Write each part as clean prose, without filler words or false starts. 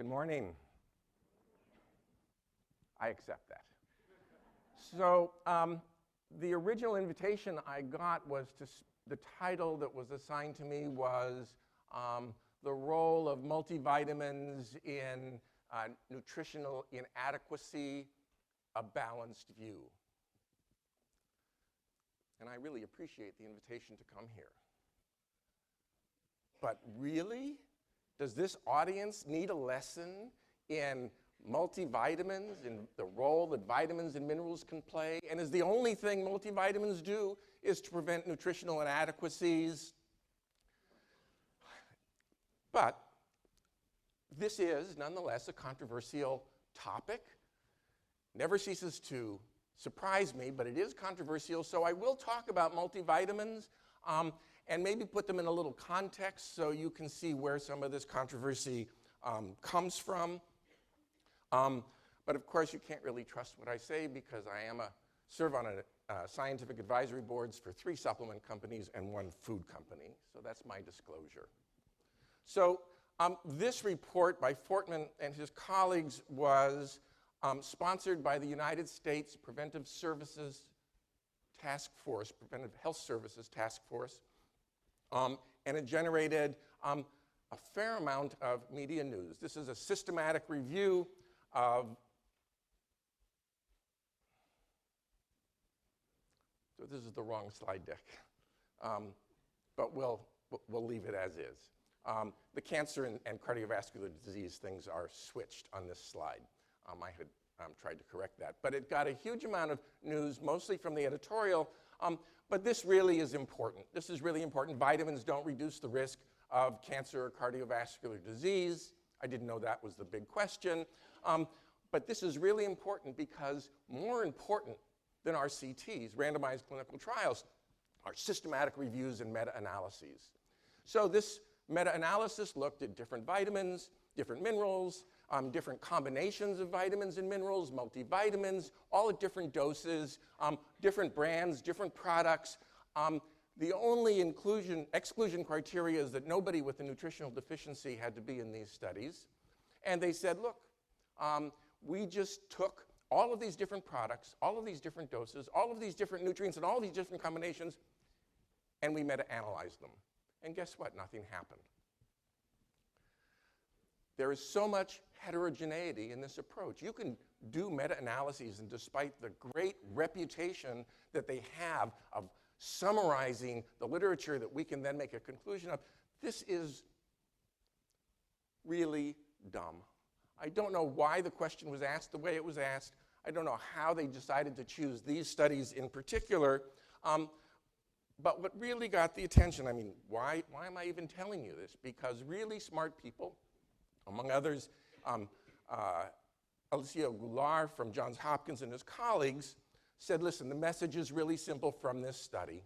Good morning. I accept that. So the original invitation I got was the title that was assigned to me was the role of multivitamins in nutritional inadequacy, a balanced view. And I really appreciate the invitation to come here. But really, does this audience need a lesson in multivitamins and the role that vitamins and minerals can play? And is the only thing multivitamins do is to prevent nutritional inadequacies? But this is, nonetheless, a controversial topic. Never ceases to surprise me, but it is controversial. So I will talk about multivitamins and maybe put them in a little context so you can see where some of this controversy comes from. But of course, you can't really trust what I say because I serve on scientific advisory boards for 3 supplement companies and 1 food company. So that's my disclosure. So this report by Fortman and his colleagues was sponsored by the United States Preventive Services Task Force, Preventive Health Services Task Force, and it generated a fair amount of media news. This is a systematic review of, so this is the wrong slide deck, but we'll leave it as is. The cancer and cardiovascular disease things are switched on this slide. I had tried to correct that. But it got a huge amount of news, mostly from the editorial. But this really is important. This is really important. Vitamins don't reduce the risk of cancer or cardiovascular disease. I didn't know that was the big question. But this is really important because more important than RCTs, randomized clinical trials, are systematic reviews and meta-analyses. So this meta-analysis looked at different vitamins, different minerals, different combinations of vitamins and minerals, multivitamins, all at different doses, different brands, different products. The only exclusion criteria is that nobody with a nutritional deficiency had to be in these studies. And they said, look, we just took all of these different products, all of these different doses, all of these different nutrients, and all these different combinations, and we meta-analyzed them. And guess what? Nothing happened. There is so much heterogeneity in this approach. You can do meta-analyses, and despite the great reputation that they have of summarizing the literature that we can then make a conclusion of, this is really dumb. I don't know why the question was asked the way it was asked. I don't know how they decided to choose these studies in particular. But what really got the attention, I mean, why am I even telling you this? Because really smart people, among others, Alicia Goulart from Johns Hopkins and his colleagues said, listen, the message is really simple from this study.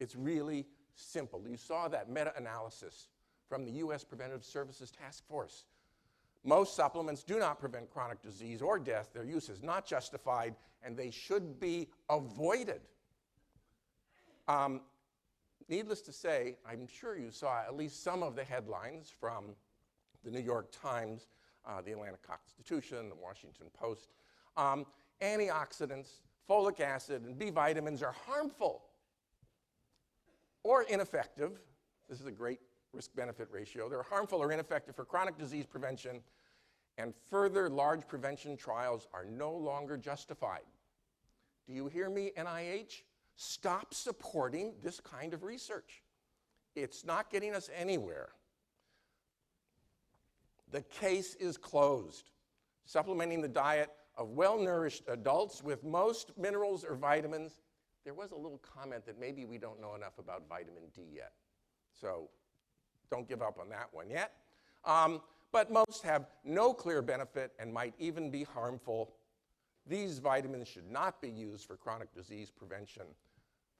It's really simple. You saw that meta-analysis from the US Preventive Services Task Force. Most supplements do not prevent chronic disease or death. Their use is not justified, and they should be avoided. Needless to say, I'm sure you saw at least some of the headlines from the New York Times, the Atlanta Constitution, the Washington Post. Antioxidants, folic acid, and B vitamins are harmful or ineffective. This is a great risk-benefit ratio. They're harmful or ineffective for chronic disease prevention, and further large prevention trials are no longer justified. Do you hear me, NIH? Stop supporting this kind of research. It's not getting us anywhere. The case is closed. Supplementing the diet of well-nourished adults with most minerals or vitamins. There was a little comment that maybe we don't know enough about vitamin D yet. So don't give up on that one yet. But most have no clear benefit and might even be harmful. These vitamins should not be used for chronic disease prevention.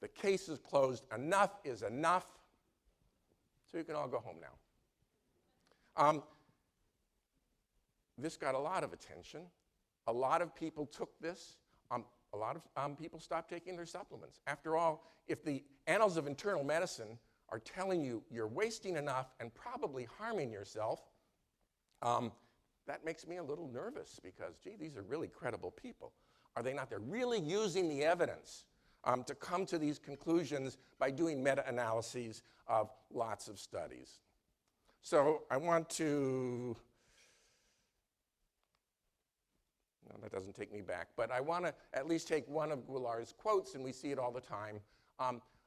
The case is closed. Enough is enough. So you can all go home now. This got a lot of attention. A lot of people took this. A lot of people stopped taking their supplements. After all, if the Annals of Internal Medicine are telling you you're wasting enough and probably harming yourself, that makes me a little nervous because, gee, these are really credible people. Are they not? They're really using the evidence to come to these conclusions by doing meta-analyses of lots of studies. So I want to, no, that doesn't take me back, but I want to at least take one of Goulart's quotes, and we see it all the time.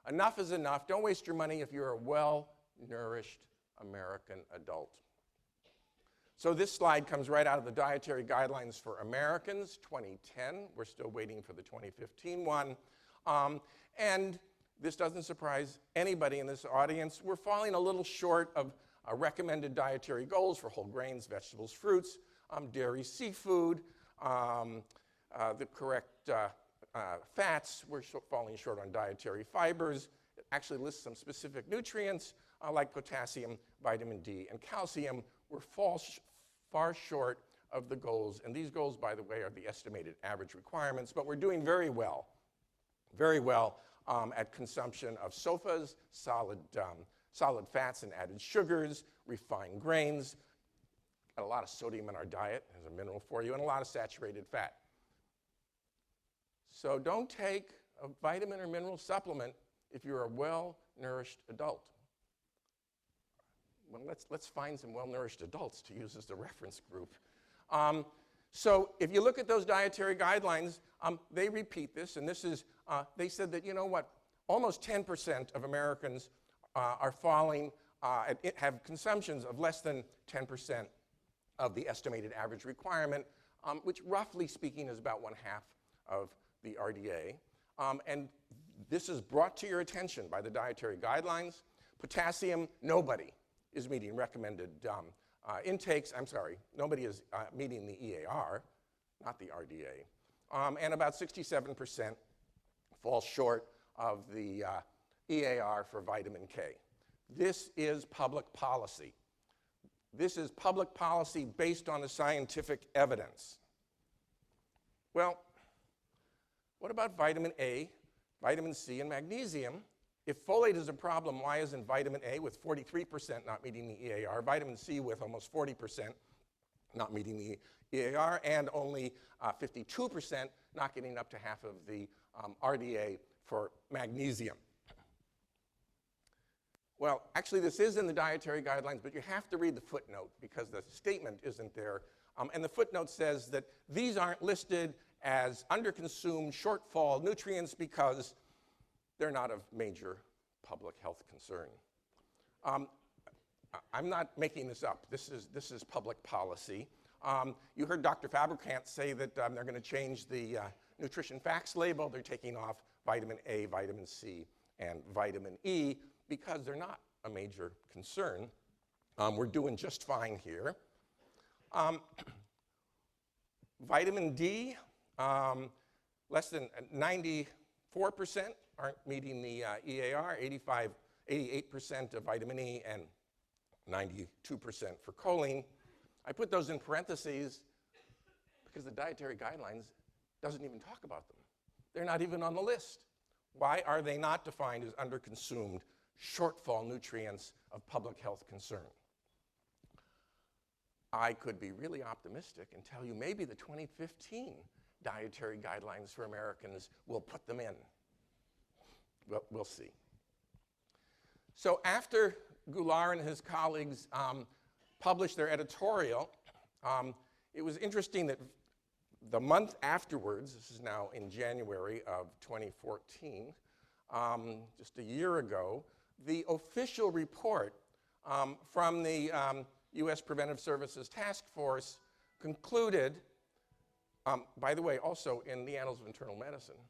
Enough is enough. Don't waste your money if you're a well-nourished American adult. So this slide comes right out of the Dietary Guidelines for Americans, 2010. We're still waiting for the 2015 one. And this doesn't surprise anybody in this audience. We're falling a little short of recommended dietary goals for whole grains, vegetables, fruits, dairy, seafood, the correct fats. We're falling short on dietary fibers. It actually lists some specific nutrients like potassium, vitamin D, and calcium. We're far short of the goals. And these goals, by the way, are the estimated average requirements. But we're doing very well at consumption of SOFAs, solid fats and added sugars, refined grains, and a lot of sodium in our diet as a mineral for you, and a lot of saturated fat. So don't take a vitamin or mineral supplement if you're a well-nourished adult. Well, let's find some well-nourished adults to use as the reference group. So if you look at those dietary guidelines, they repeat this, and this is, they said that, you know what, almost 10% of Americans are falling, have consumptions of less than 10% of the estimated average requirement, which roughly speaking is about 1/2 of the RDA. And this is brought to your attention by the dietary guidelines. Potassium, nobody is meeting recommended intakes. I'm sorry, nobody is meeting the EAR, not the RDA. And about 67% fall short of the EAR for vitamin K. This is public policy. This is public policy based on the scientific evidence. Well, what about vitamin A, vitamin C, and magnesium? If folate is a problem, why isn't vitamin A with 43% not meeting the EAR, vitamin C with almost 40% not meeting the EAR, and only 52% not getting up to half of the RDA for magnesium? Well, actually, this is in the dietary guidelines, but you have to read the footnote because the statement isn't there. And the footnote says that these aren't listed as underconsumed shortfall nutrients because they're not of major public health concern. I'm not making this up. This is public policy. You heard Dr. Fabricant say that they're going to change the nutrition facts label. They're taking off vitamin A, vitamin C, and vitamin E because they're not a major concern. We're doing just fine here. Vitamin D, less than 94% aren't meeting the EAR, 88% of vitamin E, and 92% for choline. I put those in parentheses because the dietary guidelines doesn't even talk about them. They're not even on the list. Why are they not defined as underconsumed shortfall nutrients of public health concern? I could be really optimistic and tell you maybe the 2015 dietary guidelines for Americans will put them in. Well, we'll see. So after Goulart and his colleagues published their editorial, it was interesting that the month afterwards, this is now in January of 2014, just a year ago, the official report from the U.S. Preventive Services Task Force concluded, by the way, also in the Annals of Internal Medicine,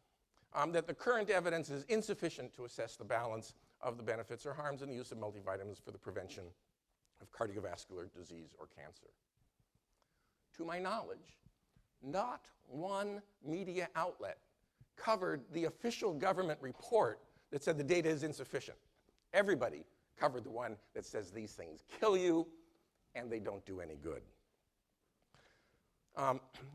that the current evidence is insufficient to assess the balance of the benefits or harms in the use of multivitamins for the prevention of cardiovascular disease or cancer. To my knowledge, not one media outlet covered the official government report that said the data is insufficient. Everybody covered the one that says these things kill you and they don't do any good.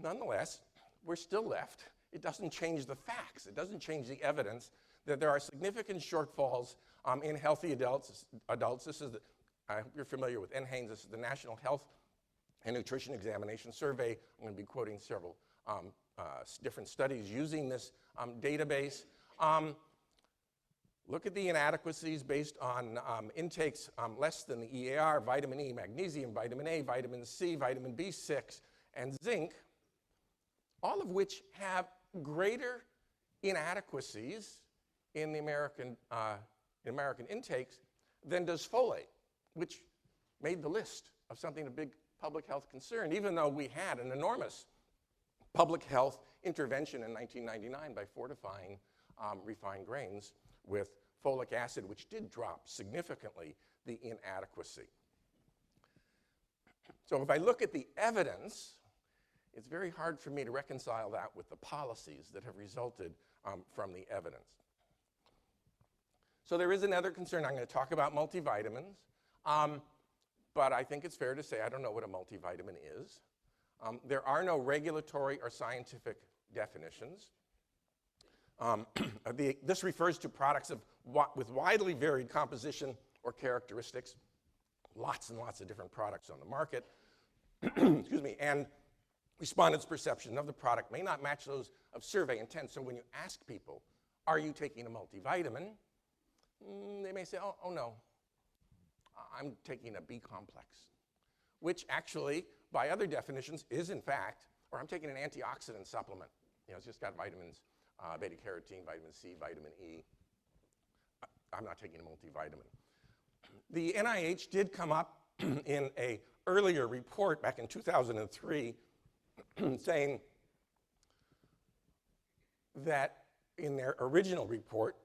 Nonetheless, we're still left. It doesn't change the facts. It doesn't change the evidence that there are significant shortfalls in healthy adults. This is, I hope you're familiar with NHANES. This is the National Health and Nutrition Examination Survey. I'm going to be quoting several different studies using this database. Look at the inadequacies based on intakes less than the EAR, vitamin E, magnesium, vitamin A, vitamin C, vitamin B6, and zinc, all of which have greater inadequacies in the American intakes than does folate, which made the list of something a big public health concern, even though we had an enormous public health intervention in 1999 by fortifying refined grains with folic acid, which did drop significantly the inadequacy. So if I look at the evidence, it's very hard for me to reconcile that with the policies that have resulted from the evidence. So there is another concern. I'm going to talk about multivitamins, but I think it's fair to say I don't know what a multivitamin is. There are no regulatory or scientific definitions. This refers to products with widely varied composition or characteristics, lots and lots of different products on the market, excuse me, and respondents' perception of the product may not match those of survey intent. So when you ask people, are you taking a multivitamin? They may say, oh no, I'm taking a B complex, which actually, by other definitions, is in fact, or I'm taking an antioxidant supplement. You know, it's just got vitamins, beta-carotene, vitamin C, vitamin E. I'm not taking a multivitamin. The NIH did come up in an earlier report back in 2003 saying that in their original report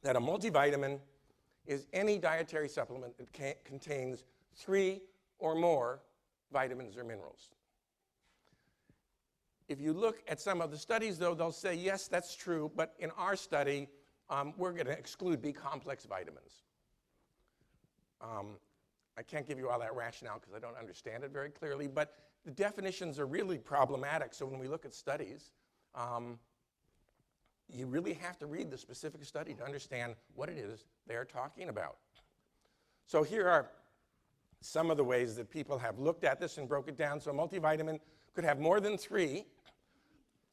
that a multivitamin is any dietary supplement that contains 3 or more vitamins or minerals. If you look at some of the studies, though, they'll say, yes, that's true, but in our study, we're going to exclude B-complex vitamins. I can't give you all that rationale because I don't understand it very clearly, but the definitions are really problematic. So when we look at studies, you really have to read the specific study to understand what it is they're talking about. So here are some of the ways that people have looked at this and broke it down. So a multivitamin could have more than 3,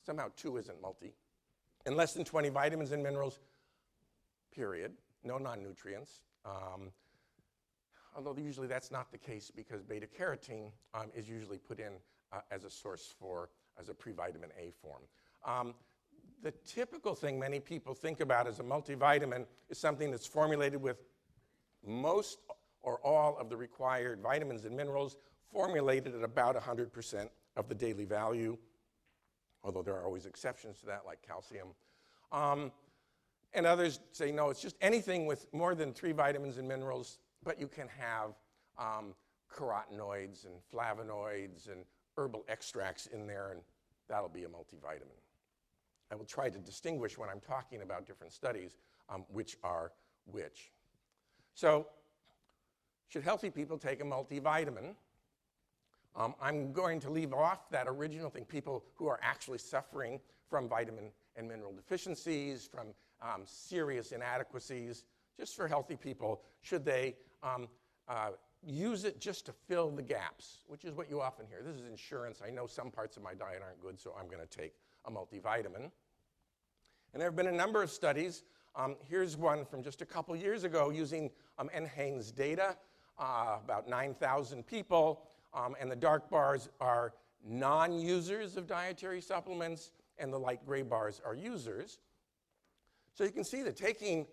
somehow 2 isn't multi, and less than 20 vitamins and minerals, period, no non-nutrients. Although usually that's not the case because beta-carotene is usually put in as a source as a pre-vitamin A form. The typical thing many people think about as a multivitamin is something that's formulated with most or all of the required vitamins and minerals, formulated at about 100% of the daily value, although there are always exceptions to that, like calcium. And others say, no, it's just anything with more than 3 vitamins and minerals, but you can have carotenoids and flavonoids and herbal extracts in there, and that'll be a multivitamin. I will try to distinguish when I'm talking about different studies which are which. So, should healthy people take a multivitamin? I'm going to leave off that original thing, people who are actually suffering from vitamin and mineral deficiencies, from serious inadequacies. Just for healthy people, should they use it just to fill the gaps, which is what you often hear. This is insurance. I know some parts of my diet aren't good, so I'm going to take a multivitamin. And there have been a number of studies. Here's one from just a couple years ago using NHANES data, about 9,000 people, and the dark bars are non-users of dietary supplements, and the light gray bars are users. So you can see that taking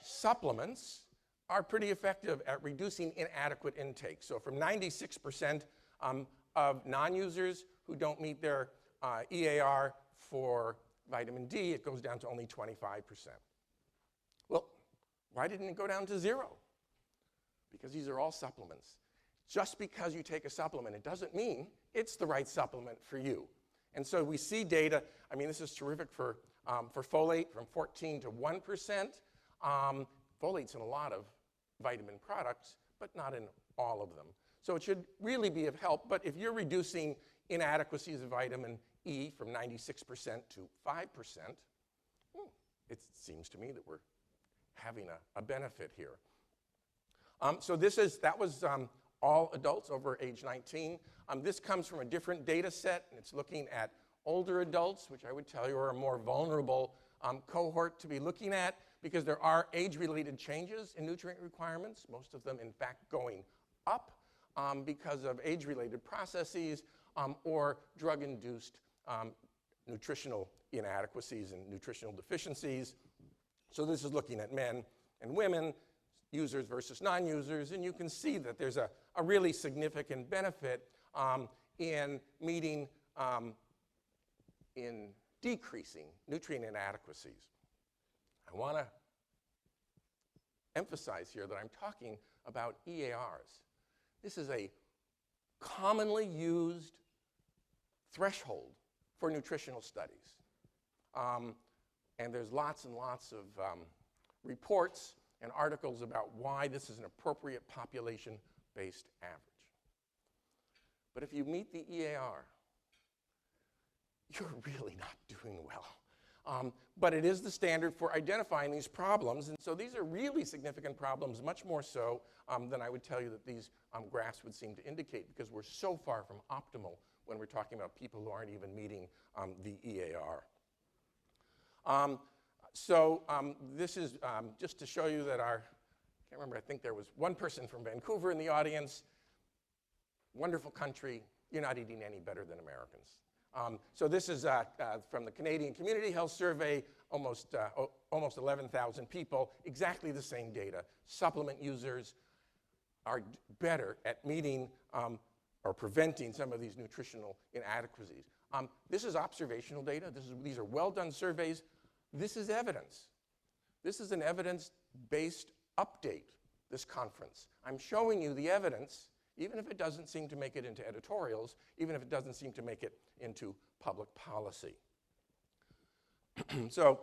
supplements are pretty effective at reducing inadequate intake. So from 96% of non-users who don't meet their EAR for vitamin D, it goes down to only 25%. Well, why didn't it go down to 0? Because these are all supplements. Just because you take a supplement, it doesn't mean it's the right supplement for you. And so we see data, I mean, this is terrific for folate from 14 to 1%. Folate's in a lot of vitamin products, but not in all of them. So it should really be of help, but if you're reducing inadequacies of vitamin E from 96% to 5%, it seems to me that we're having a benefit here. So that was all adults over age 19. This comes from a different data set, and it's looking at older adults, which I would tell you are a more vulnerable cohort to be looking at, because there are age-related changes in nutrient requirements, most of them, in fact, going up because of age-related processes or drug-induced nutritional inadequacies and nutritional deficiencies. So this is looking at men and women, users versus non-users, and you can see that there's a really significant benefit in meeting, in decreasing nutrient inadequacies. I want to emphasize here that I'm talking about EARs. This is a commonly used threshold for nutritional studies. And there's lots and lots of reports and articles about why this is an appropriate population-based average. But if you meet the EAR, you're really not doing well. But it is the standard for identifying these problems, and so these are really significant problems, much more so than I would tell you that these graphs would seem to indicate, because we're so far from optimal when we're talking about people who aren't even meeting the EAR. This is just to show you that I can't remember, I think there was one person from Vancouver in the audience. Wonderful country, you're not eating any better than Americans. So this is from the Canadian Community Health Survey, almost 11,000 people, exactly the same data. Supplement users are better at meeting or preventing some of these nutritional inadequacies. This is observational data. These are well-done surveys. This is evidence. This is an evidence-based update, this conference. I'm showing you the evidence, even if it doesn't seem to make it into editorials, even if it doesn't seem to make it into public policy. So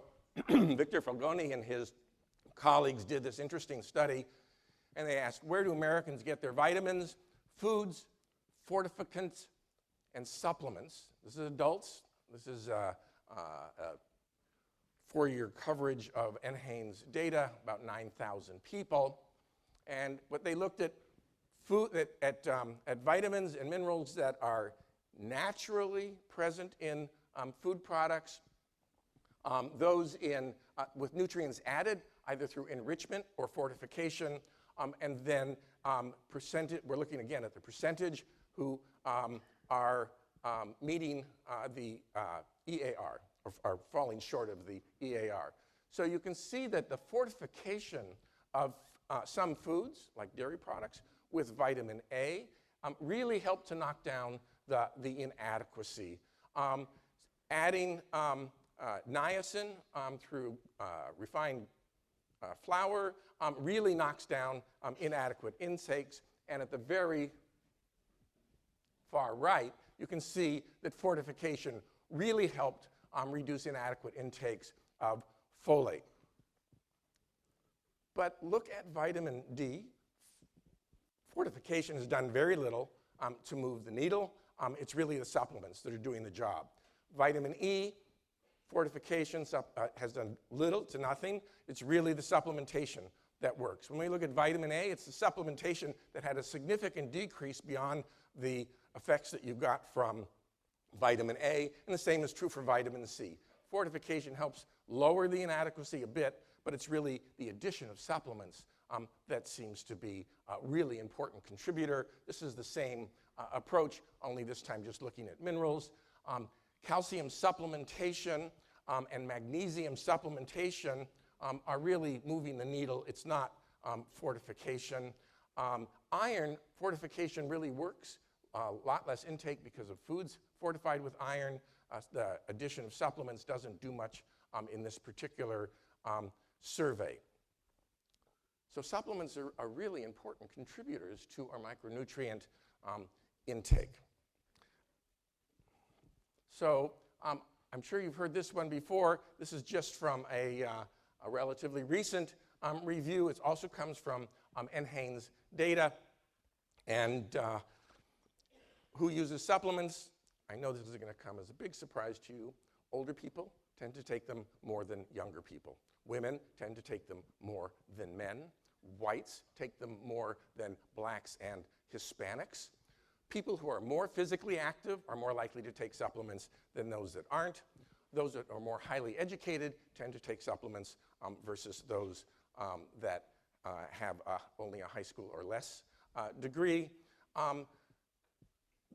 Victor Falgoni and his colleagues did this interesting study, and they asked, where do Americans get their vitamins, foods, fortificants, and supplements? This is adults. This is a 4-year coverage of NHANES data, about 9,000 people. And what they looked at, at vitamins and minerals that are naturally present in food products, those with nutrients added, either through enrichment or fortification, and then we're looking again at the percentage who are meeting the EAR, or are falling short of the EAR. So you can see that the fortification of some foods, like dairy products, with vitamin A really help to knock down the inadequacy. Adding niacin through refined flour really knocks down inadequate intakes, and at the very far right, you can see that fortification really helped reduce inadequate intakes of folate. But look at vitamin D. Fortification has done very little to move the needle. It's really the supplements that are doing the job. Vitamin E, fortification has done little to nothing. It's really the supplementation that works. When we look at vitamin A, it's the supplementation that had a significant decrease beyond the effects that you got from vitamin A, and the same is true for vitamin C. Fortification helps lower the inadequacy a bit, but it's really the addition of supplements that seems to be a really important contributor. This is the same approach, only this time just looking at minerals. Calcium supplementation and magnesium supplementation are really moving the needle. It's not fortification. Iron fortification really works. A lot less intake because of foods fortified with iron. The addition of supplements doesn't do much in this particular survey. So supplements are really important contributors to our micronutrient intake. So I'm sure you've heard this one before. This is just from a relatively recent review. It also comes from NHANES data. And who uses supplements? I know this is going to come as a big surprise to you. Older people tend to take them more than younger people. Women tend to take them more than men. whites take them more than blacks and Hispanics. People who are more physically active are more likely to take supplements than those that aren't. Those that are more highly educated tend to take supplements versus those that have only a high school or less degree.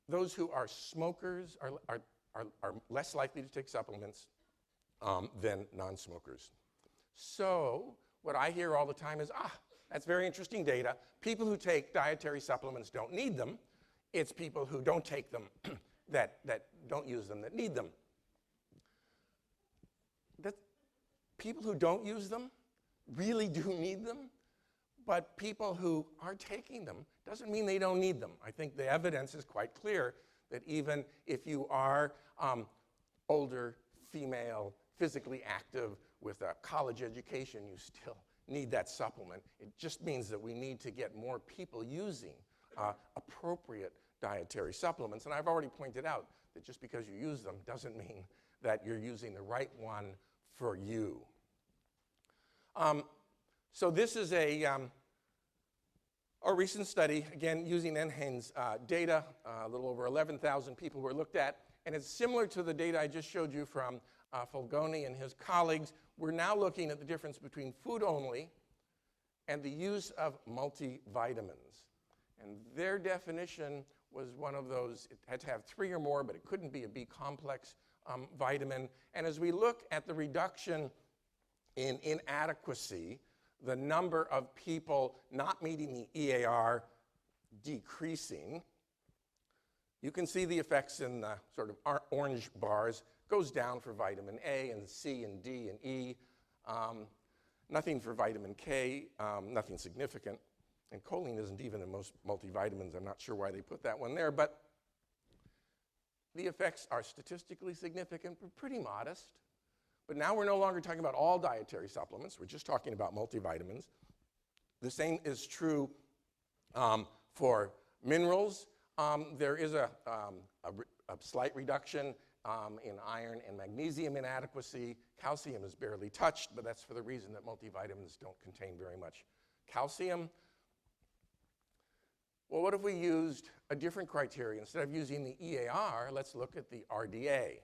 Those who are smokers are less likely to take supplements than non-smokers. So what I hear all the time is, that's very interesting data. People who take dietary supplements don't need them. It's people who don't take them that don't use them that need them. People who don't use them really do need them, but people who are taking them doesn't mean they don't need them. I think the evidence is quite clear that even if you are older, female, physically active with a college education, you still need that supplement. It just means that we need to get more people using appropriate dietary supplements. And I've already pointed out that just because you use them doesn't mean that you're using the right one for you. So this is a recent study, again, using NHANES data. A little over 11,000 people were looked at. And it's similar to the data I just showed you from Fulgoni and his colleagues. We're now looking at the difference between food only and the use of multivitamins. And their definition was one of those, it had to have 3 or more, but it couldn't be a B complex vitamin. And as we look at the reduction in inadequacy, the number of people not meeting the EAR decreasing, you can see the effects in the sort of orange bars. Goes down for vitamin A and C and D and E. Nothing for vitamin K, nothing significant. And choline isn't even in most multivitamins. I'm not sure why they put that one there, but the effects are statistically significant, but pretty modest. But now we're no longer talking about all dietary supplements. We're just talking about multivitamins. The same is true for minerals. There is a slight reduction in iron and magnesium inadequacy. Calcium is barely touched, but that's for the reason that multivitamins don't contain very much calcium. Well, what if we used a different criteria? Instead of using the EAR, let's look at the RDA.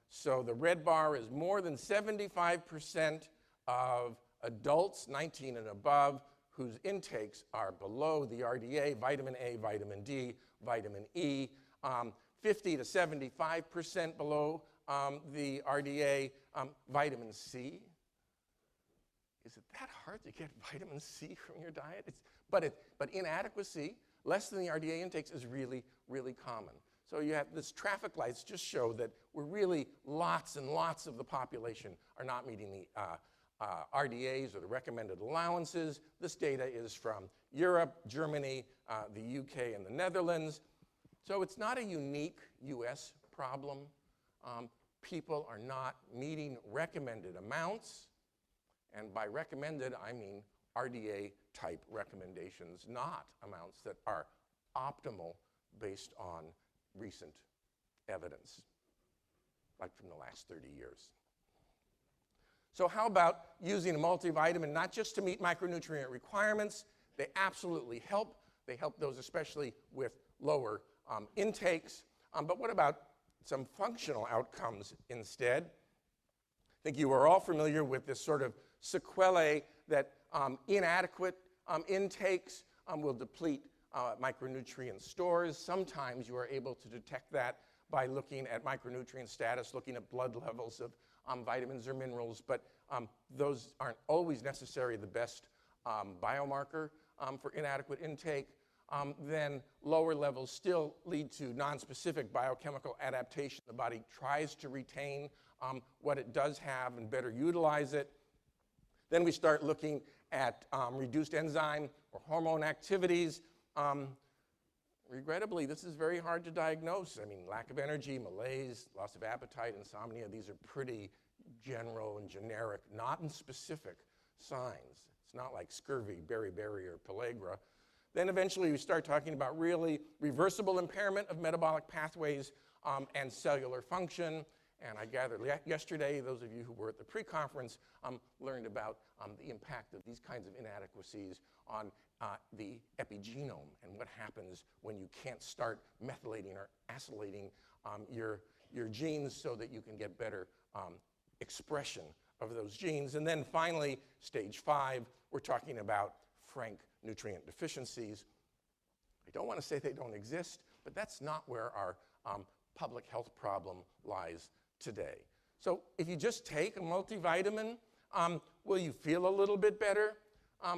So the red bar is more than 75% of adults 19 and above whose intakes are below the RDA, vitamin A, vitamin D, vitamin E, 50 to 75% below the RDA, vitamin C. Is it that hard to get vitamin C from your diet? But inadequacy, less than the RDA intakes, is really, really common. So you have this traffic lights just show that we're really lots and lots of the population are not meeting the RDAs or the recommended allowances. This data is from Europe, Germany, the UK, and the Netherlands. So it's not a unique US problem. People are not meeting recommended amounts. And by recommended, I mean RDA type recommendations, not amounts that are optimal based on recent evidence, like from the last 30 years. So how about using a multivitamin not just to meet micronutrient requirements? They absolutely help. They help those especially with lower intakes. But what about some functional outcomes instead? I think you are all familiar with this sort of sequelae that inadequate intakes will deplete micronutrient stores. Sometimes you are able to detect that by looking at micronutrient status, looking at blood levels of vitamins or minerals, but those aren't always necessarily the best biomarker for inadequate intake. Then lower levels still lead to nonspecific biochemical adaptation. The body tries to retain what it does have and better utilize it. Then we start looking at reduced enzyme or hormone activities. Regrettably, this is very hard to diagnose. I mean, lack of energy, malaise, loss of appetite, insomnia, these are pretty general and generic, not in specific signs. It's not like scurvy, beriberi, or pellagra. Then eventually we start talking about really reversible impairment of metabolic pathways and cellular function. And I gathered yesterday, those of you who were at the pre-conference learned about the impact of these kinds of inadequacies on the epigenome and what happens when you can't start methylating or acylating your genes so that you can get better expression of those genes. And then finally, stage 5, we're talking about frank nutrient deficiencies. I don't want to say they don't exist, but that's not where our public health problem lies today. So if you just take a multivitamin, will you feel a little bit better?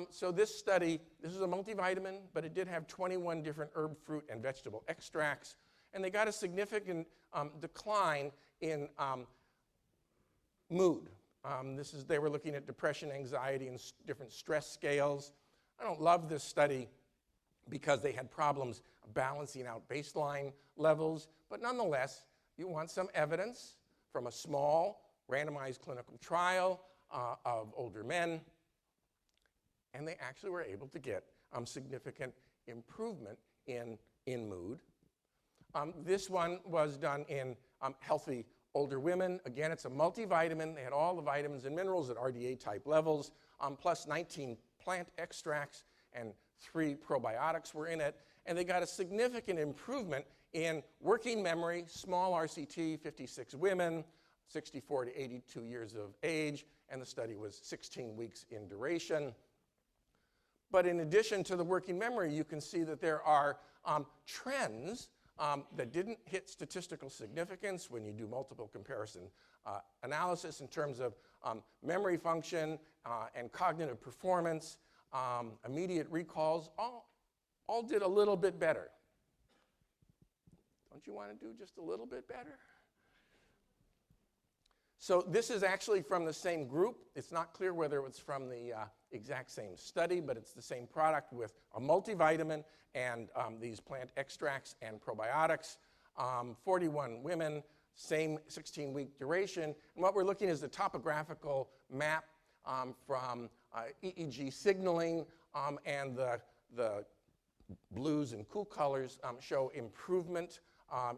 So this study, this is a multivitamin, but it did have 21 different herb, fruit, and vegetable extracts, and they got a significant decline in mood. They were looking at depression, anxiety, and different stress scales. I don't love this study because they had problems balancing out baseline levels, but nonetheless, you want some evidence from a small randomized clinical trial of older men, and they actually were able to get significant improvement in mood. This one was done in healthy older women. Again, it's a multivitamin. They had all the vitamins and minerals at RDA type levels, plus 19 plant extracts, and 3 probiotics were in it. And they got a significant improvement in working memory, small RCT, 56 women, 64 to 82 years of age, and the study was 16 weeks in duration. But in addition to the working memory, you can see that there are trends that didn't hit statistical significance when you do multiple comparison analysis in terms of memory function and cognitive performance, immediate recalls, all did a little bit better. Don't you want to do just a little bit better? So this is actually from the same group. It's not clear whether it's from the exact same study, but it's the same product with a multivitamin and these plant extracts and probiotics. 41 women, same 16-week duration. And what we're looking at is the topographical map from EEG signaling, and the blues and cool colors show improvement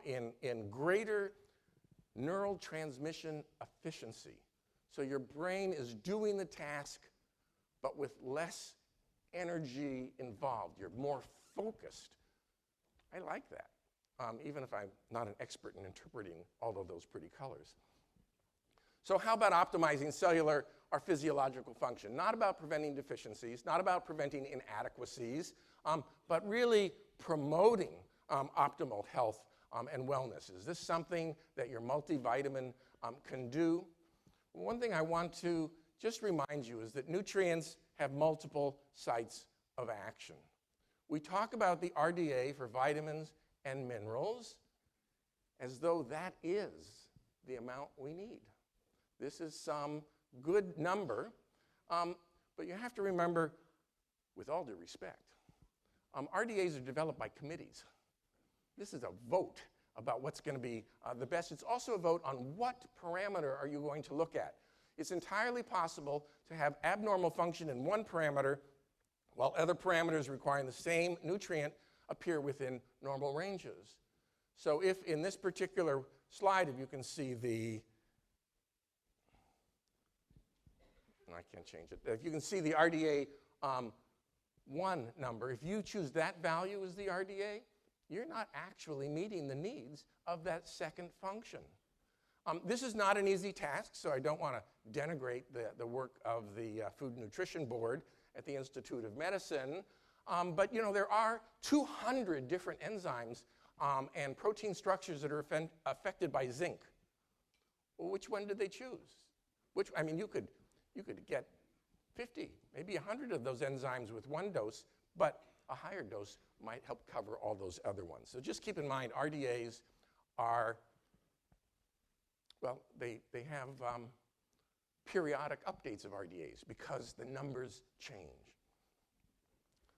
in greater neural transmission efficiency. So your brain is doing the task, but with less energy involved. You're more focused. I like that, even if I'm not an expert in interpreting all of those pretty colors. So how about optimizing cellular or physiological function? Not about preventing deficiencies, not about preventing inadequacies, but really promoting optimal health and wellness. Is this something that your multivitamin can do? One thing I want to just remind you is that nutrients have multiple sites of action. We talk about the RDA for vitamins and minerals as though that is the amount we need. This is some good number, but you have to remember, with all due respect, RDAs are developed by committees. This is a vote about what's going to be the best. It's also a vote on what parameter are you going to look at. It's entirely possible to have abnormal function in one parameter while other parameters requiring the same nutrient appear within normal ranges. So if in this particular slide, if you can see I can't change it. If you can see the RDA 1 number, if you choose that value as the RDA, you're not actually meeting the needs of that second function. This is not an easy task, so I don't want to denigrate the work of the Food and Nutrition Board at the Institute of Medicine, but you know, there are 200 different enzymes and protein structures that are affected by zinc. Well, which one did they choose? I mean, you could get 50, maybe 100 of those enzymes with one dose, but a higher dose might help cover all those other ones. So just keep in mind, RDAs are, well, they have periodic updates of RDAs because the numbers change.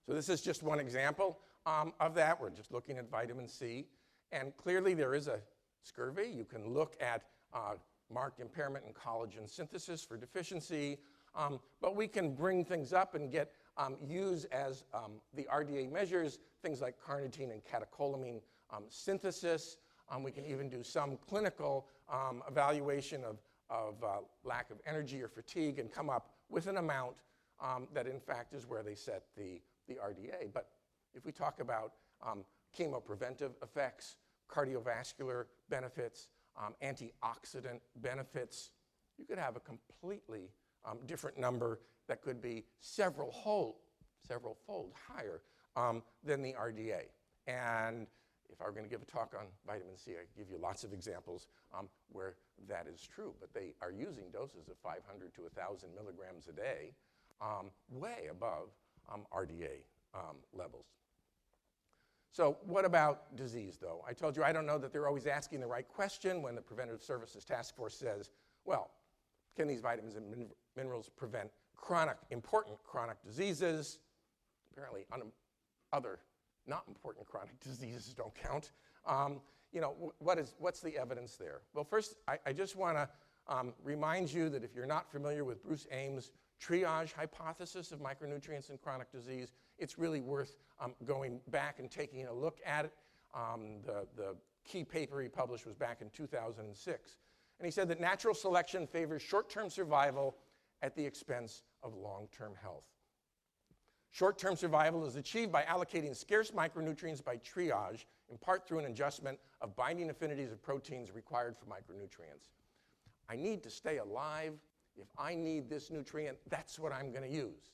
So this is just one example of that. We're just looking at vitamin C, and clearly there is a scurvy. You can look at marked impairment in collagen synthesis for deficiency, but we can bring things up and get use as the RDA measures things like carnitine and catecholamine synthesis. We can even do some clinical evaluation of lack of energy or fatigue and come up with an amount that in fact is where they set the RDA. But if we talk about chemopreventive effects, cardiovascular benefits, antioxidant benefits, you could have a completely different number that could be several-fold higher than the RDA. And if I were going to give a talk on vitamin C, I could give you lots of examples where that is true. But they are using doses of 500 to 1,000 milligrams a day, way above RDA levels. So what about disease, though? I told you I don't know that they're always asking the right question when the Preventive Services Task Force says, well, can these vitamins and minerals prevent important chronic diseases? Apparently, other not important chronic diseases don't count. You know, what's the evidence there? Well, first, I just want to remind you that if you're not familiar with Bruce Ames' triage hypothesis of micronutrients in chronic disease, it's really worth going back and taking a look at it. The key paper he published was back in 2006. And he said that natural selection favors short-term survival at the expense of long-term health. Short-term survival is achieved by allocating scarce micronutrients by triage, in part through an adjustment of binding affinities of proteins required for micronutrients. I need to stay alive. If I need this nutrient, that's what I'm going to use,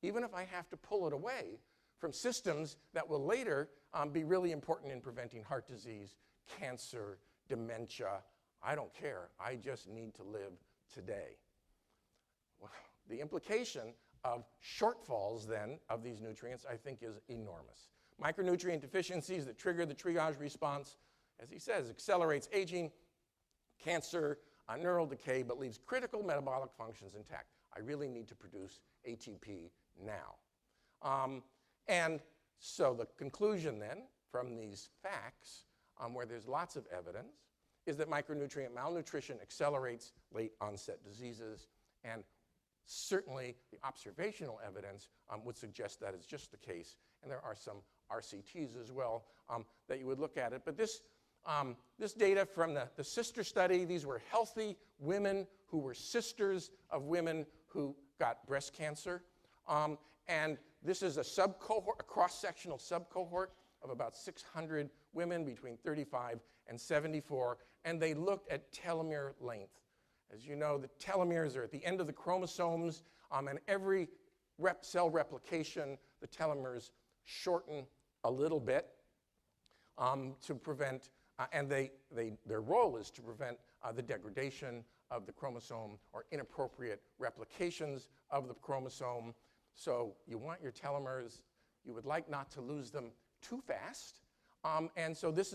even if I have to pull it away from systems that will later be really important in preventing heart disease, cancer, dementia. I don't care. I just need to live today. Well, the implication of shortfalls, then, of these nutrients, I think, is enormous. Micronutrient deficiencies that trigger the triage response, as he says, accelerates aging, cancer, neural decay, but leaves critical metabolic functions intact. I really need to produce ATP now. And so the conclusion, then, from these facts, where there's lots of evidence, is that micronutrient malnutrition accelerates late-onset diseases, and certainly the observational evidence would suggest that is just the case. And there are some RCTs as well that you would look at it. But this data from the sister study, these were healthy women who were sisters of women who got breast cancer. And this is a subcohort, a cross-sectional subcohort of about 600 women between 35 and 74. And they looked at telomere length. As you know, the telomeres are at the end of the chromosomes, and every cell replication, the telomeres shorten a little bit to prevent, and their role is to prevent the degradation of the chromosome or inappropriate replications of the chromosome. So you want your telomeres, you would like not to lose them too fast. And so this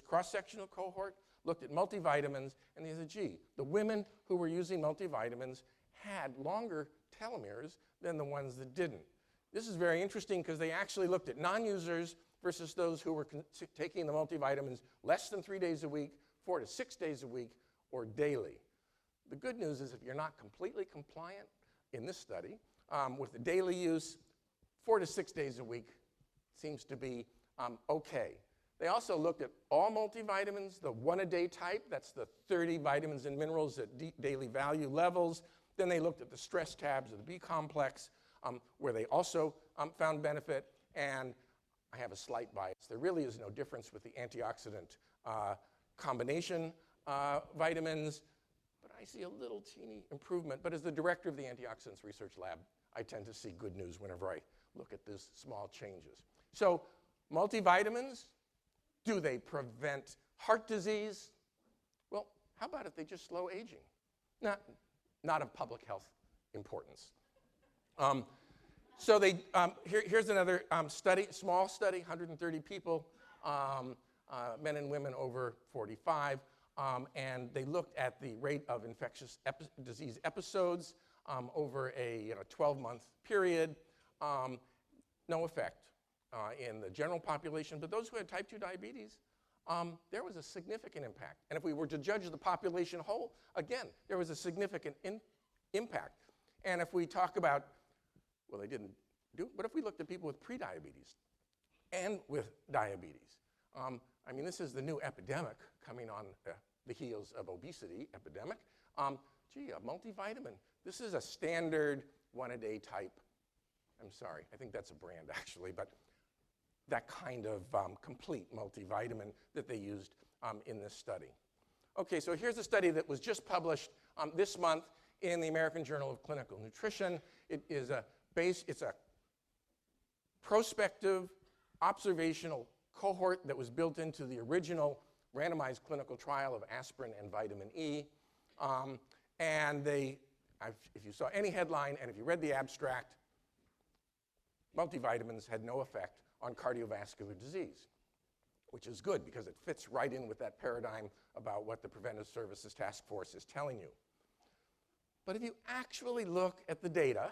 cross-sectional cohort looked at multivitamins, and they said, gee, the women who were using multivitamins had longer telomeres than the ones that didn't. This is very interesting because they actually looked at non-users versus those who were taking the multivitamins less than 3 days a week, 4 to 6 days a week, or daily. The good news is if you're not completely compliant in this study with the daily use, 4 to 6 days a week seems to be okay. They also looked at all multivitamins, the one-a-day type, that's the 30 vitamins and minerals at daily value levels. Then they looked at the stress tabs of the B complex, where they also found benefit. And I have a slight bias. There really is no difference with the antioxidant combination vitamins, but I see a little teeny improvement. But as the director of the Antioxidants Research Lab, I tend to see good news whenever I look at these small changes. So multivitamins, do they prevent heart disease? Well, how about if they just slow aging? Not of public health importance. So here's another study, small study, 130 people, men and women over 45, and they looked at the rate of infectious disease episodes over a 12-month period. No effect in the general population, but those who had type 2 diabetes, there was a significant impact. And if we were to judge the population whole, again, there was a significant impact. And if we talk about, well, they didn't do, but if we looked at people with prediabetes and with diabetes, I mean, this is the new epidemic coming on the heels of obesity epidemic. Gee, a multivitamin. This is a standard one-a-day type. I'm sorry, I think that's a brand actually, but that kind of complete multivitamin that they used in this study. Okay, so here's a study that was just published this month in the American Journal of Clinical Nutrition. It's a prospective observational cohort that was built into the original randomized clinical trial of aspirin and vitamin E. And if you saw any headline and if you read the abstract, multivitamins had no effect on cardiovascular disease, which is good because it fits right in with that paradigm about what the Preventive Services Task Force is telling you. But if you actually look at the data,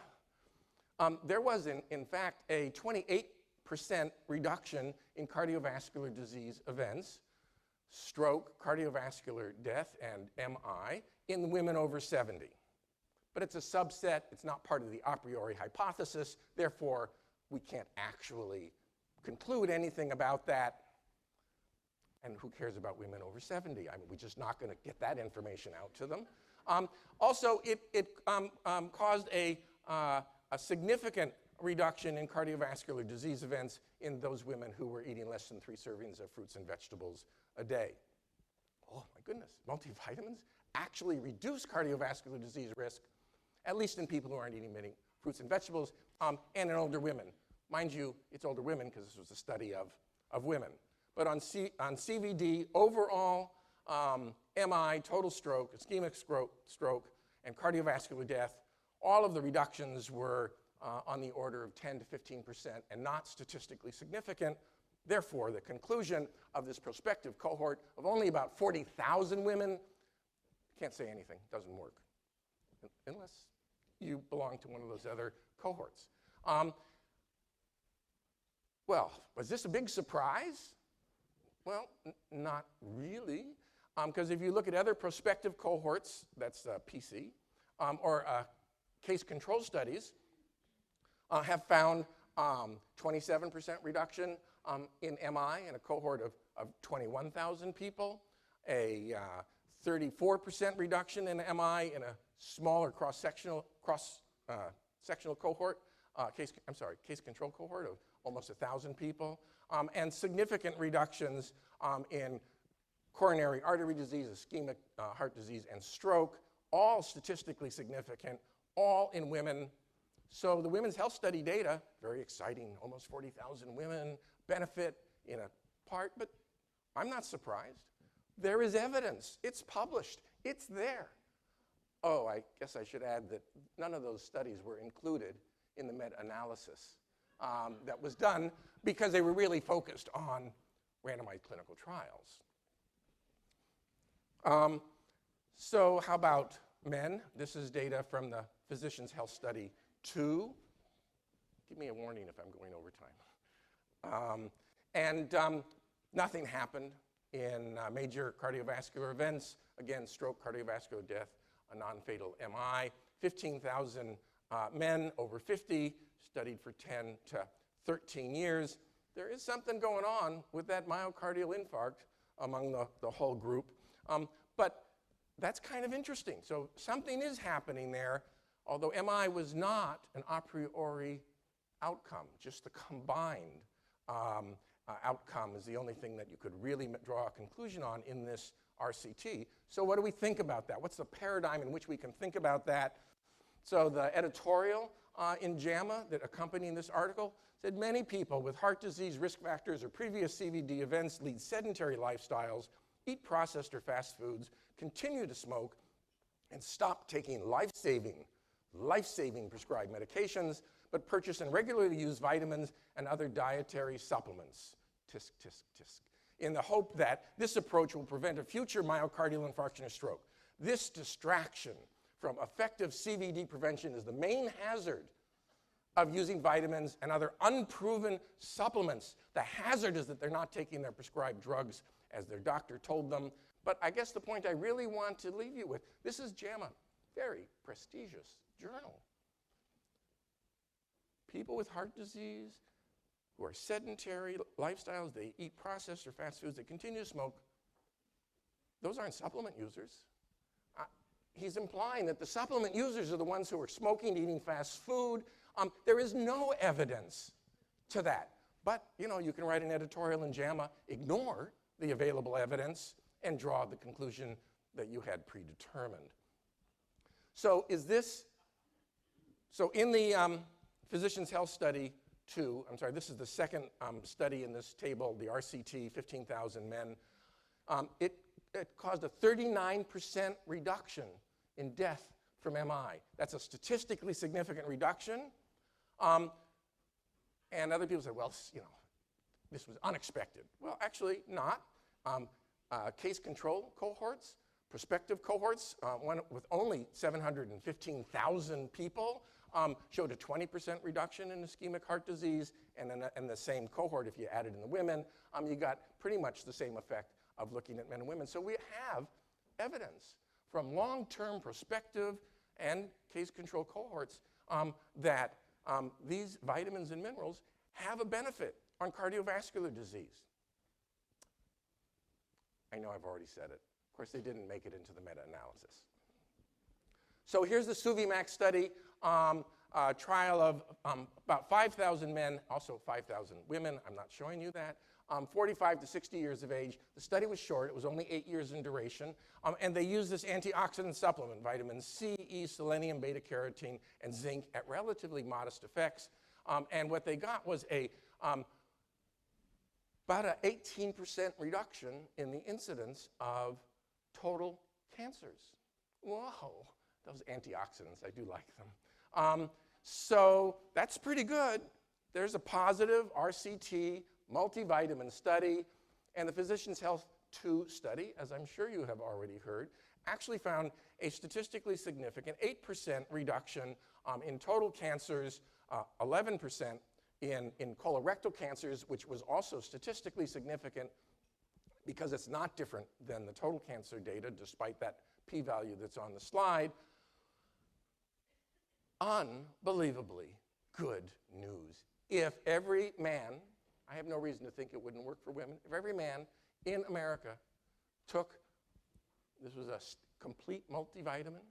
there was, in fact, a 28% reduction in cardiovascular disease events, stroke, cardiovascular death, and MI in women over 70. But it's a subset. It's not part of the a priori hypothesis. Therefore, we can't actually conclude anything about that. And who cares about women over 70? I mean, we're just not going to get that information out to them. Also, it caused a significant reduction in cardiovascular disease events in those women who were eating less than 3 servings of fruits and vegetables a day. Oh my goodness, multivitamins actually reduce cardiovascular disease risk, at least in people who aren't eating many fruits and vegetables, and in older women. Mind you, it's older women because this was a study of women. But on CVD, overall MI, total stroke, ischemic stroke, and cardiovascular death, all of the reductions were on the order of 10 to 15% and not statistically significant. Therefore, the conclusion of this prospective cohort of only about 40,000 women, can't say anything, doesn't work, unless you belong to one of those other cohorts. Well, was this a big surprise? Well, not really, because if you look at other prospective cohorts, that's PC, or case control studies, have found 27% reduction in MI in a cohort of 21,000 people, a 34% reduction in MI in a smaller cross-sectional cohort, case control cohort of almost 1,000 people, and significant reductions in coronary artery disease, ischemic heart disease, and stroke, all statistically significant, all in women. So the Women's Health Study data, very exciting, almost 40,000 women benefit in a part, but I'm not surprised. There is evidence. It's published. It's there. Oh, I guess I should add that none of those studies were included in the meta-analysis that was done because they were really focused on randomized clinical trials. So how about men? This is data from the Physicians' Health Study 2. Give me a warning if I'm going over time. Nothing happened in major cardiovascular events. Again, stroke, cardiovascular death, a non-fatal MI. 15,000 men over 50 studied for 10 to 13 years. There is something going on with that myocardial infarct among the whole group. But that's kind of interesting. So something is happening there, although MI was not an a priori outcome. Just the combined outcome is the only thing that you could really draw a conclusion on in this RCT. So what do we think about that? What's the paradigm in which we can think about that? So the editorial in JAMA that accompanied this article said many people with heart disease risk factors or previous CVD events lead sedentary lifestyles, eat processed or fast foods, continue to smoke, and stop taking life-saving prescribed medications, but purchase and regularly use vitamins and other dietary supplements, tisk, tisk, tisk, in the hope that this approach will prevent a future myocardial infarction or stroke. This distraction from effective CVD prevention is the main hazard of using vitamins and other unproven supplements. The hazard is that they're not taking their prescribed drugs as their doctor told them. But I guess the point I really want to leave you with, this is JAMA, very prestigious journal. People with heart disease who are sedentary lifestyles, they eat processed or fast foods, they continue to smoke, those aren't supplement users. He's implying that the supplement users are the ones who are smoking, eating fast food. There is no evidence to that. But, you can write an editorial in JAMA, ignore the available evidence, and draw the conclusion that you had predetermined. So in the Physicians' Health Study 2, this is the second study in this table, the RCT, 15,000 men. It caused a 39% reduction in death from MI. That's a statistically significant reduction. And other people say, well, this was unexpected. Well, actually not. Case control cohorts, prospective cohorts, one with only 715,000 people, showed a 20% reduction in ischemic heart disease. And in the same cohort, if you added in the women, you got pretty much the same effect of looking at men and women. So we have evidence from long-term prospective and case control cohorts that these vitamins and minerals have a benefit on cardiovascular disease. I know I've already said it. Of course, they didn't make it into the meta-analysis. So here's the suvimax study, a trial of about 5,000 men, also 5,000 women. I'm not showing you that. 45 to 60 years of age. The study was short. It was only 8 years in duration. And they used this antioxidant supplement, vitamin C, E, selenium, beta-carotene, and zinc at relatively modest effects. And what they got was about an 18% reduction in the incidence of total cancers. Whoa, those antioxidants, I do like them. So that's pretty good. There's a positive RCT multivitamin study, and the Physicians' Health 2 study, as I'm sure you have already heard, actually found a statistically significant 8% reduction in total cancers, 11% in colorectal cancers, which was also statistically significant because it's not different than the total cancer data, despite that p-value that's on the slide. Unbelievably good news. If every man, I have no reason to think it wouldn't work for women, if every man in America took, this was a complete multivitamin,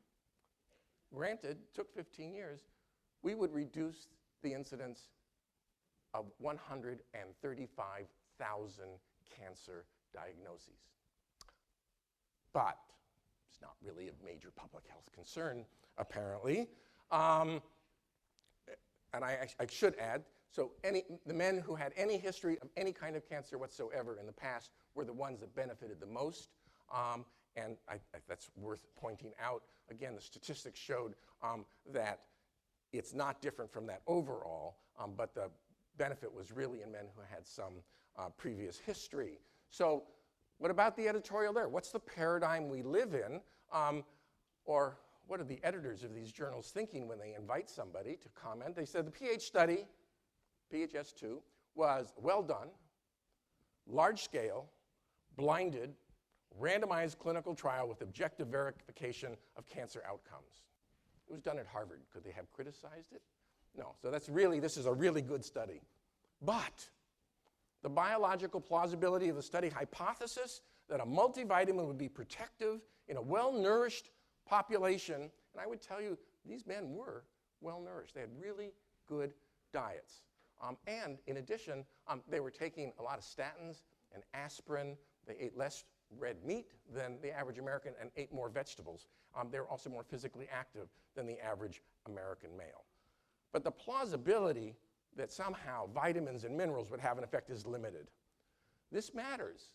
granted, took 15 years, we would reduce the incidence of 135,000 cancer diagnoses. But it's not really a major public health concern, apparently. And I should add, so the men who had any history of any kind of cancer whatsoever in the past were the ones that benefited the most. And that's worth pointing out. Again, the statistics showed that it's not different from that overall, but the benefit was really in men who had some previous history. So what about the editorial there? What's the paradigm we live in? Or what are the editors of these journals thinking when they invite somebody to comment? They said the PH study, PHS2, was well done, large scale, blinded, randomized clinical trial with objective verification of cancer outcomes. It was done at Harvard. Could they have criticized it? No. So this is a really good study. But the biological plausibility of the study hypothesis that a multivitamin would be protective in a well-nourished population, and I would tell you these men were well-nourished. They had really good diets. And in addition, they were taking a lot of statins and aspirin. They ate less red meat than the average American and ate more vegetables. They were also more physically active than the average American male. But the plausibility that somehow vitamins and minerals would have an effect is limited. This matters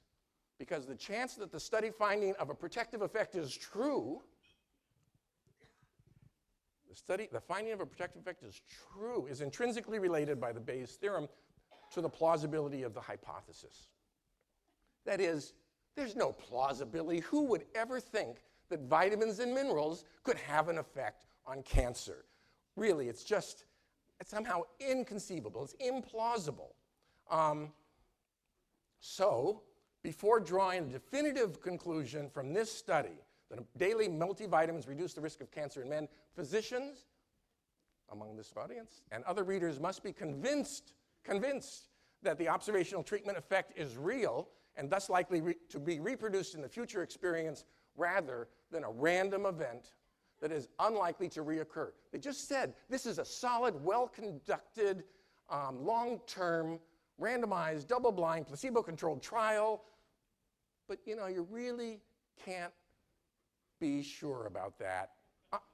because the chance that the study finding of a protective effect is true, the finding of a protective effect is true, is intrinsically related by the Bayes' theorem to the plausibility of the hypothesis. That is, there's no plausibility. Who would ever think that vitamins and minerals could have an effect on cancer? Really, it's somehow inconceivable. It's implausible. So, before drawing a definitive conclusion from this study that daily multivitamins reduce the risk of cancer in men, physicians among this audience and other readers must be convinced that the observational treatment effect is real and thus likely to be reproduced in the future experience rather than a random event that is unlikely to reoccur. They just said this is a solid, well-conducted, long-term, randomized, double-blind, placebo-controlled trial, but you know, you really can't be sure about that.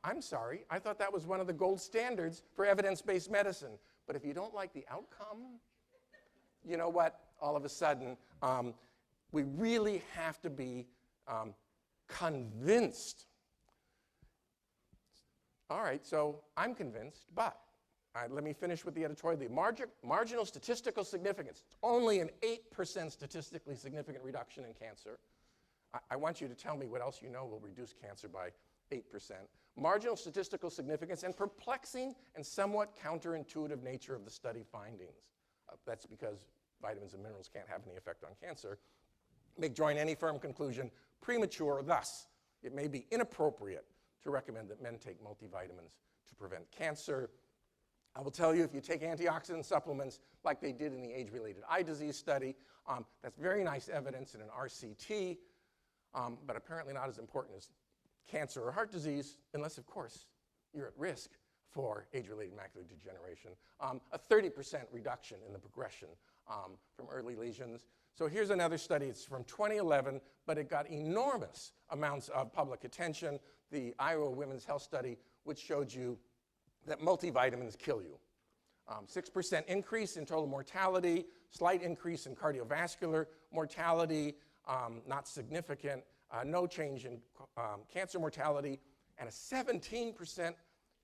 I'm sorry, I thought that was one of the gold standards for evidence-based medicine. But if you don't like the outcome, you know what? All of a sudden, we really have to be convinced. All right, so I'm convinced, but let me finish with the editorial. The marginal statistical significance, it's only an 8% statistically significant reduction in cancer. I want you to tell me what else you know will reduce cancer by 8%. Marginal statistical significance and perplexing and somewhat counterintuitive nature of the study findings. That's because vitamins and minerals can't have any effect on cancer. Make drawing any firm conclusion premature. Thus, it may be inappropriate to recommend that men take multivitamins to prevent cancer. I will tell you, if you take antioxidant supplements like they did in the age-related eye disease study, that's very nice evidence in an RCT, but apparently not as important as cancer or heart disease, unless, of course, you're at risk for age-related macular degeneration. A 30% reduction in the progression from early lesions. So here's another study. It's from 2011, but it got enormous amounts of public attention. The Iowa Women's Health Study, which showed you that multivitamins kill you. 6% increase in total mortality, slight increase in cardiovascular mortality, not significant, no change in cancer mortality, and a 17%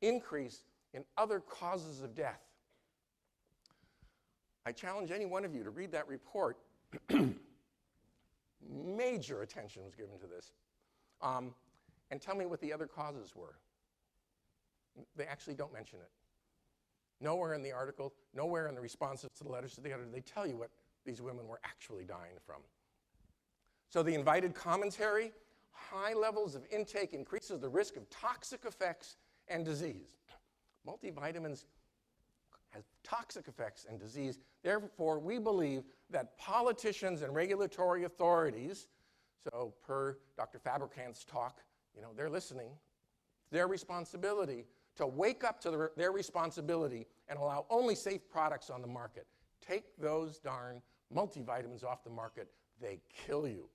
increase in other causes of death. I challenge any one of you to read that report. Major attention was given to this. And tell me what the other causes were. They actually don't mention it. Nowhere in the article, nowhere in the responses to the letters to the editor, they tell you what these women were actually dying from. So the invited commentary, high levels of intake increases the risk of toxic effects and disease. Multivitamins have toxic effects and disease. Therefore, we believe that politicians and regulatory authorities, so per Dr. Fabrikant's talk, you know, they're listening. It's their responsibility to wake up to their responsibility and allow only safe products on the market. Take those darn multivitamins off the market. They kill you.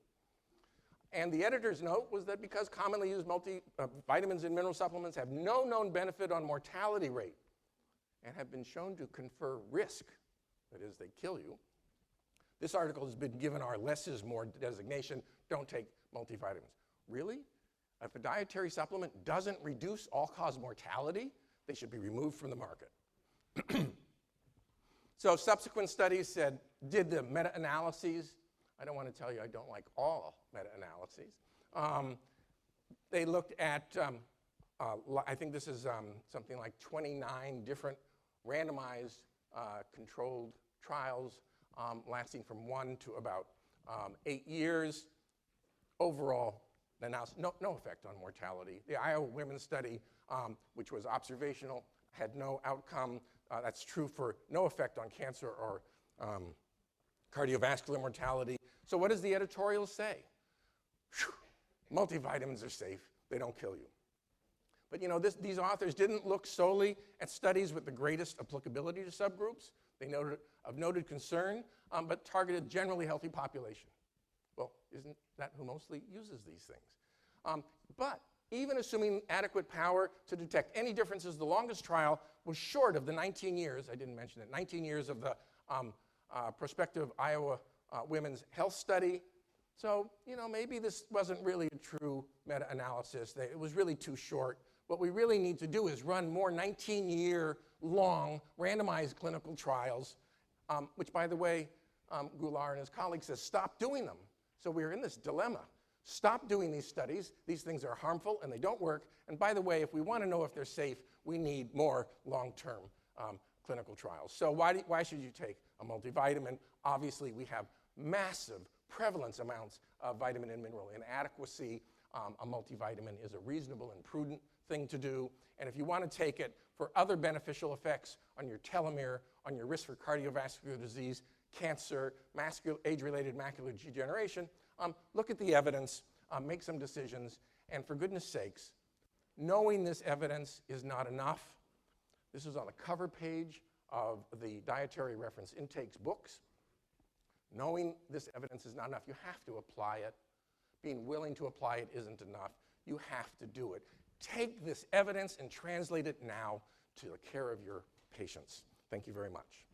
And the editor's note was that because commonly used multivitamins and mineral supplements have no known benefit on mortality rate and have been shown to confer risk, that is, they kill you, this article has been given our less is more designation. Don't take multivitamins. Really? If a dietary supplement doesn't reduce all-cause mortality, they should be removed from the market. So subsequent studies did the meta-analyses. I don't want to tell you I don't like all meta-analyses. They looked at, I think this is something like 29 different randomized controlled trials lasting from 1 to about 8 years. Overall, no effect on mortality. The Iowa Women's Study, which was observational, had no outcome. That's true for no effect on cancer or cardiovascular mortality. So what does the editorial say? Whew, multivitamins are safe. They don't kill you. But you know, these authors didn't look solely at studies with the greatest applicability to subgroups. They noted of noted concern, but targeted generally healthy population. Well, isn't that who mostly uses these things? But even assuming adequate power to detect any differences, the longest trial was short of the 19 years, I didn't mention it, 19 years of the prospective Iowa Women's Health Study. So, you know, maybe this wasn't really a true meta-analysis. It was really too short. What we really need to do is run more 19-year-long randomized clinical trials, which, by the way, Goulart and his colleagues says, stop doing them. So we're in this dilemma. Stop doing these studies. These things are harmful and they don't work. And by the way, if we want to know if they're safe, we need more long-term clinical trials. So why should you take a multivitamin? Obviously, we have massive prevalence amounts of vitamin and mineral inadequacy. A multivitamin is a reasonable and prudent thing to do. And if you want to take it for other beneficial effects on your telomere, on your risk for cardiovascular disease, cancer, age-related macular degeneration. Look at the evidence, make some decisions, and for goodness sakes, knowing this evidence is not enough. This is on the cover page of the Dietary Reference Intakes books. Knowing this evidence is not enough. You have to apply it. Being willing to apply it isn't enough. You have to do it. Take this evidence and translate it now to the care of your patients. Thank you very much.